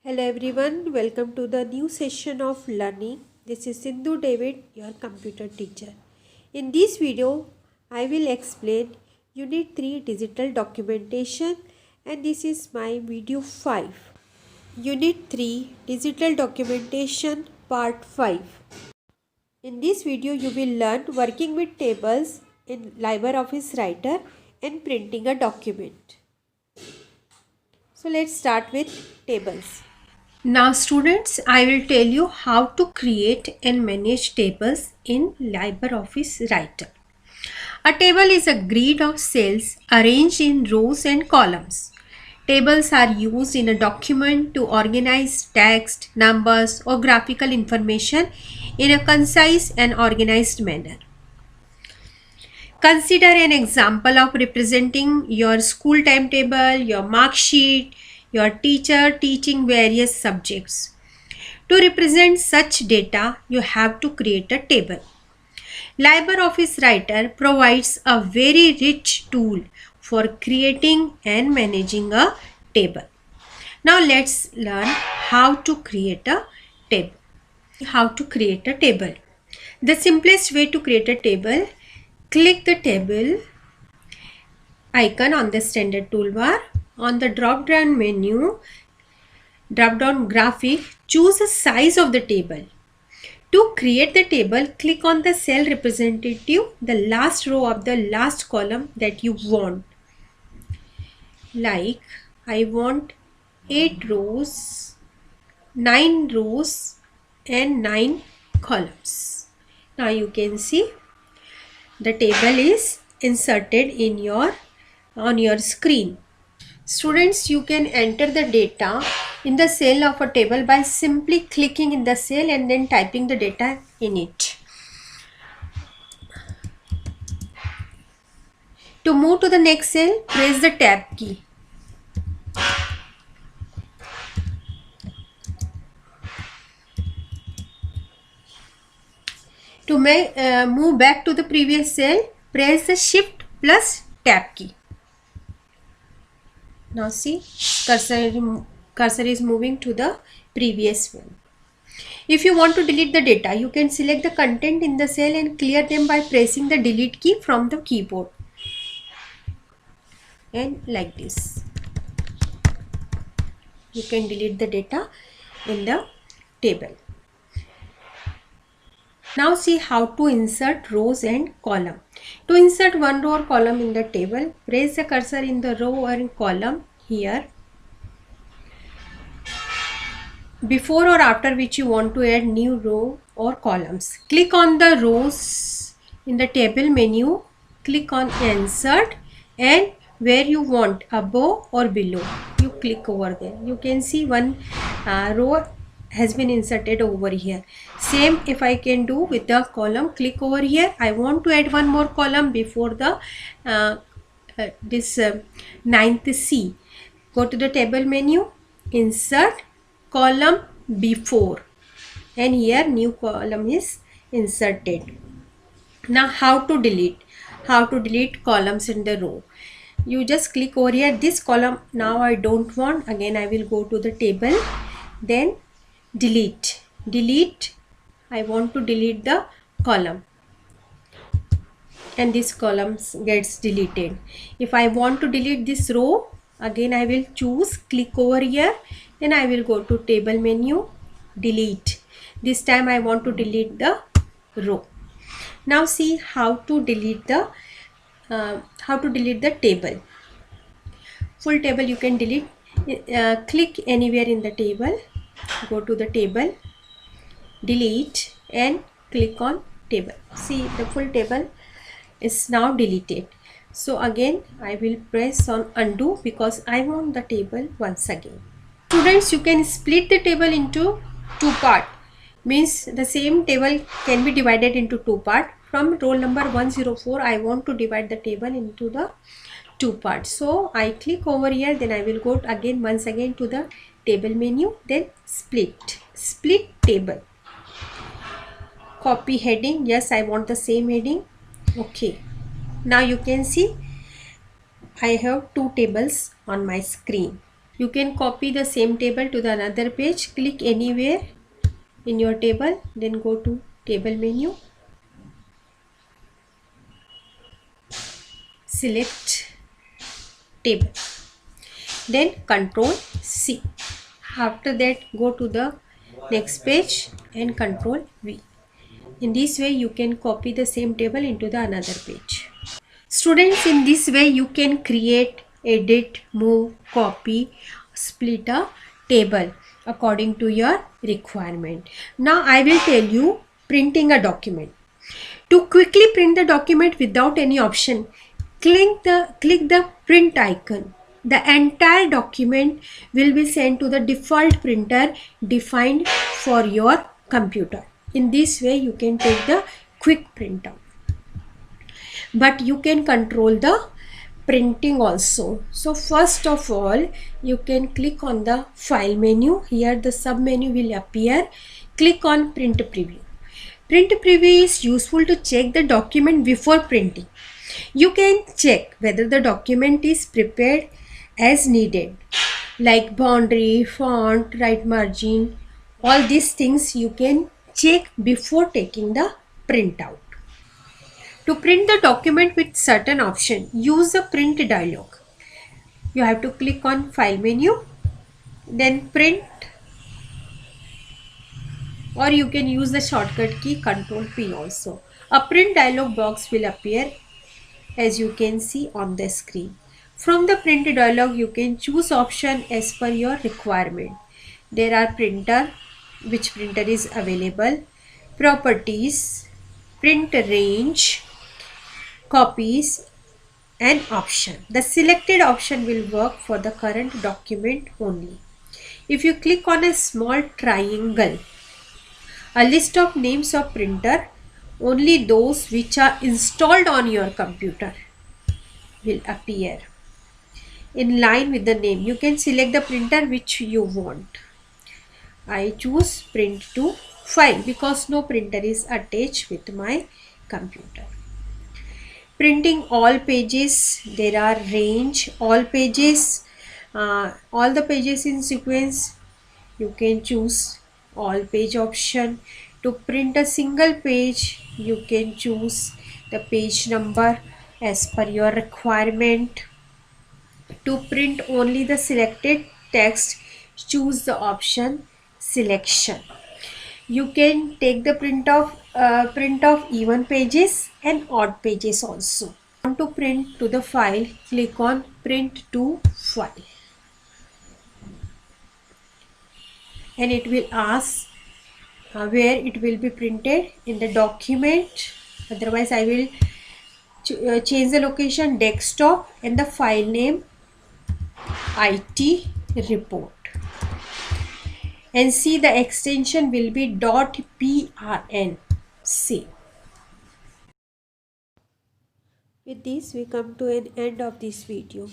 Hello everyone, welcome to the new session of learning. This is Sindhu David, your computer teacher. In this video, I will explain Unit 3 Digital Documentation and this is my video 5. Unit 3 Digital Documentation Part 5. In this video, you will learn working with tables in LibreOffice Writer and printing a document. So let's start with tables. Now students, I will tell you how to create and manage tables in LibreOffice Writer. A table is a grid of cells arranged in rows and columns. Tables are used in a document to organize text, numbers or graphical information in a concise and organized manner. Consider an example of representing your school timetable, your mark sheet, your teacher teaching various subjects. To represent such data, you have to create a table. LibreOffice Writer provides a very rich tool for creating and managing a table. Now let's learn how to create a table. The simplest way to create a table, click the table icon on the standard toolbar. On the drop down menu, drop down graphic, choose the size of the table. To create the table, click on the cell representative, the last row of the last column that you want. Like I want 8 rows, 9 rows and 9 columns. Now you can see the table is inserted on your screen. Students, you can enter the data in the cell of a table by simply clicking in the cell and then typing the data in it. To move to the next cell, press the tab key. To move back to the previous cell, press the shift plus tab key. Now see, cursor is moving to the previous one. If you want to delete the data, you can select the content in the cell and clear them by pressing the delete key from the keyboard. And like this, you can delete the data in the table. Now see how to insert rows and column. To insert one row or column in the table, press the cursor in the row or in column here. Before or after which you want to add new row or columns. Click on the rows in the table menu. Click on insert and where you want, above or below, you click over there. You can see one row has been inserted over here. Same if I can do with the column, click over here. I want to add one more column before the ninth C. Go to the table menu, insert column before, and here new column is inserted. Now how to delete columns in the row. You just click over here, this column now I don't want. Again I will go to the table, then delete. I want to delete the column and this column gets deleted. If I want to delete this row, again I will choose, click over here, then I will go to table menu, delete. This time I want to delete the row. Now see how to delete the table. Full table you can delete. Click anywhere in the table, go to the table, delete and click on table. See, the full table is now deleted. So again I will press on undo because I want the table once again. Students, you can split the table into two parts. Means the same table can be divided into two parts. From roll number 104, I want to divide the table into the two parts. So I click over here, then I will go again once again to the table menu, then split table. Copy heading, yes, I want the same heading. Okay, now you can see I have two tables on my screen. You can copy the same table to the another page. Click anywhere in your table, then go to table menu, select table, then Control C. After that, go to the next page and Control V. In this way you can copy the same table into the another page. Students, in this way you can create, edit, move, copy, split a table according to your requirement. Now I will tell you printing a document. To quickly print the document without any option, click the print icon. The entire document will be sent to the default printer defined for your computer. In this way you can take the quick printout. But you can control the printing also. So first of all, you can click on the file menu. Here the sub menu will appear. Click on print preview. Print preview is useful to check the document before printing. You can check whether the document is prepared as needed, like boundary, font, right margin. All these things you can check before taking the printout. To print the document with certain option, use the print dialog. You have to click on file menu, then print, or you can use the shortcut key Ctrl P also. A print dialog box will appear as you can see on the screen. From the print dialog, you can choose option as per your requirement. There are printer, which printer is available, properties, print range, copies, and option. The selected option will work for the current document only. If you click on a small triangle, a list of names of printer, only those which are installed on your computer will appear in line with the name. You can select the printer which you want. I choose print to file because no printer is attached with my computer. Printing all pages, there are range, all pages, all the pages in sequence. You can choose all page option. To print a single page, you can choose the page number as per your requirement. To print only the selected text, choose the option selection. You can take the print of even pages and odd pages also. Want to print to the file, click on print to file, and it will ask where it will be printed in the document. Otherwise I will change the location, desktop, and the file name IT report, and see the extension will be .prn. Save. With this we come to an end of this video.